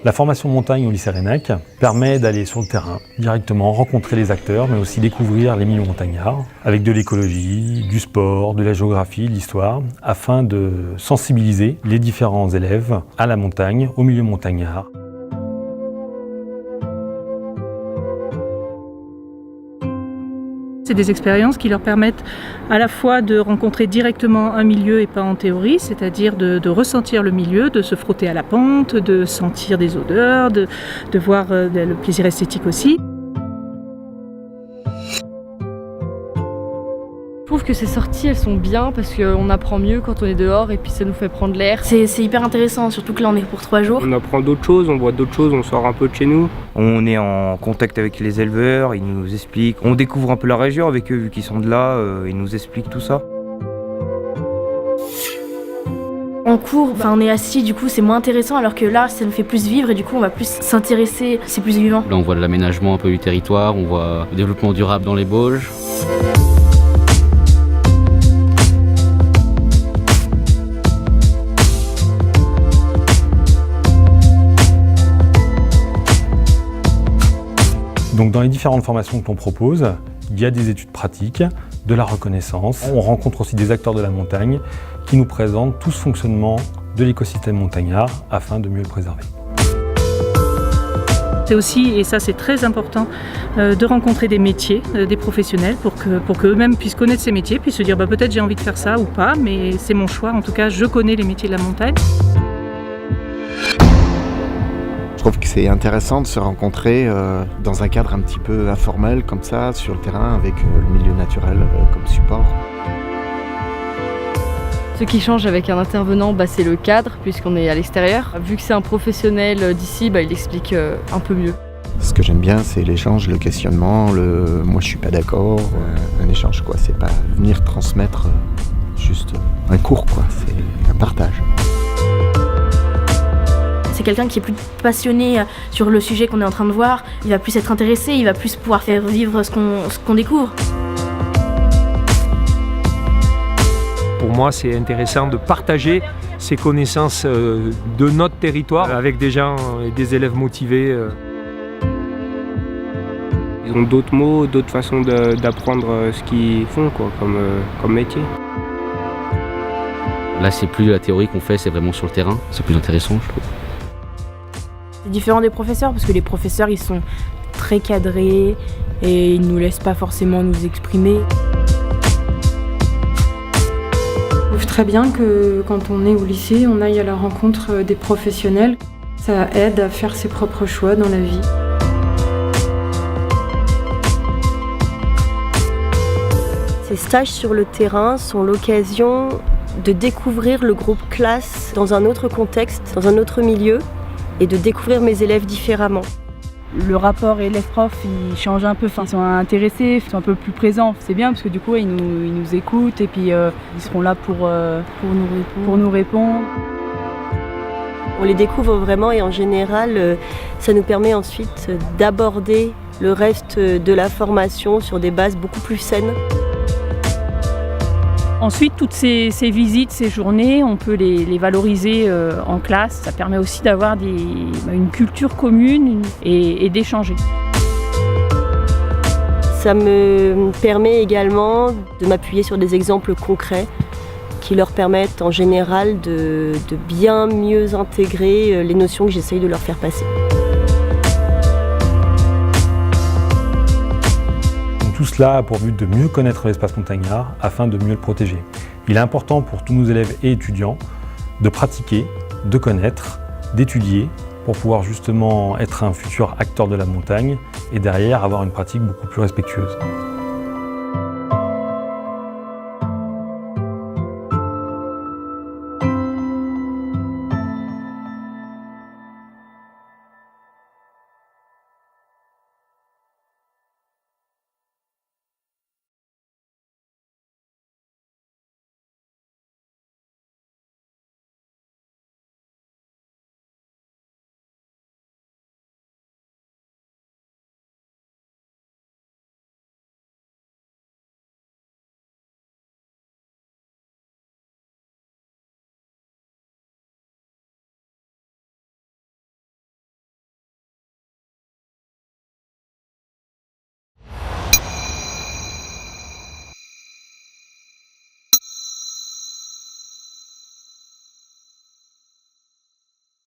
La formation montagne au lycée Reynac permet d'aller sur le terrain, directement rencontrer les acteurs, mais aussi découvrir les milieux montagnards, avec de l'écologie, du sport, de la géographie, de l'histoire, afin de sensibiliser les différents élèves à la montagne, au milieu montagnard. C'est des expériences qui leur permettent à la fois de rencontrer directement un milieu et pas en théorie, c'est-à-dire de ressentir le milieu, de se frotter à la pente, de sentir des odeurs, de voir le plaisir esthétique aussi. Je trouve que ces sorties, elles sont bien parce qu'on apprend mieux quand on est dehors et puis ça nous fait prendre l'air. C'est hyper intéressant, surtout que là on est pour 3 jours. On apprend d'autres choses, on voit d'autres choses, on sort un peu de chez nous. On est en contact avec les éleveurs, ils nous expliquent. On découvre un peu la région avec eux vu qu'ils sont de là, ils nous expliquent tout ça. En cours, on est assis, du coup c'est moins intéressant, alors que là ça nous fait plus vivre et du coup on va plus s'intéresser, c'est plus vivant. Là on voit l'aménagement un peu du territoire, on voit le développement durable dans les Bauges. Donc dans les différentes formations que l'on propose, il y a des études pratiques, de la reconnaissance. On rencontre aussi des acteurs de la montagne qui nous présentent tout ce fonctionnement de l'écosystème montagnard afin de mieux le préserver. C'est aussi, et ça c'est très important, de rencontrer des métiers, des professionnels pour qu'eux-mêmes puissent connaître ces métiers, puis se dire peut-être j'ai envie de faire ça ou pas, mais c'est mon choix, en tout cas je connais les métiers de la montagne. Je trouve que c'est intéressant de se rencontrer dans un cadre un petit peu informel comme ça, sur le terrain, avec le milieu naturel comme support. Ce qui change avec un intervenant, c'est le cadre, puisqu'on est à l'extérieur. Vu que c'est un professionnel d'ici, il explique un peu mieux. Ce que j'aime bien, c'est l'échange, le questionnement, le « moi je suis pas d'accord », un échange quoi. C'est pas venir transmettre juste un cours quoi, c'est un partage. C'est quelqu'un qui est plus passionné sur le sujet qu'on est en train de voir, il va plus être intéressé, il va plus pouvoir faire vivre ce qu'on découvre. Pour moi, c'est intéressant de partager ces connaissances de notre territoire avec des gens et des élèves motivés. Ils ont d'autres mots, d'autres façons d'apprendre ce qu'ils font comme métier. Là, c'est plus la théorie qu'on fait, c'est vraiment sur le terrain. C'est plus intéressant, je trouve. C'est différent des professeurs parce que les professeurs ils sont très cadrés et ils ne nous laissent pas forcément nous exprimer. Je trouve très bien que quand on est au lycée, on aille à la rencontre des professionnels. Ça aide à faire ses propres choix dans la vie. Ces stages sur le terrain sont l'occasion de découvrir le groupe classe dans un autre contexte, dans un autre milieu, et de découvrir mes élèves différemment. Le rapport élève-prof, il change un peu, ils sont intéressés, ils sont un peu plus présents. C'est bien parce que du coup, ils nous écoutent et puis ils seront là pour nous répondre. On les découvre vraiment et en général, ça nous permet ensuite d'aborder le reste de la formation sur des bases beaucoup plus saines. Ensuite, toutes ces visites, ces journées, on peut les valoriser en classe. Ça permet aussi d'avoir une culture commune et d'échanger. Ça me permet également de m'appuyer sur des exemples concrets qui leur permettent en général de bien mieux intégrer les notions que j'essaye de leur faire passer. Tout cela a pour but de mieux connaître l'espace montagnard afin de mieux le protéger. Il est important pour tous nos élèves et étudiants de pratiquer, de connaître, d'étudier pour pouvoir justement être un futur acteur de la montagne et derrière avoir une pratique beaucoup plus respectueuse.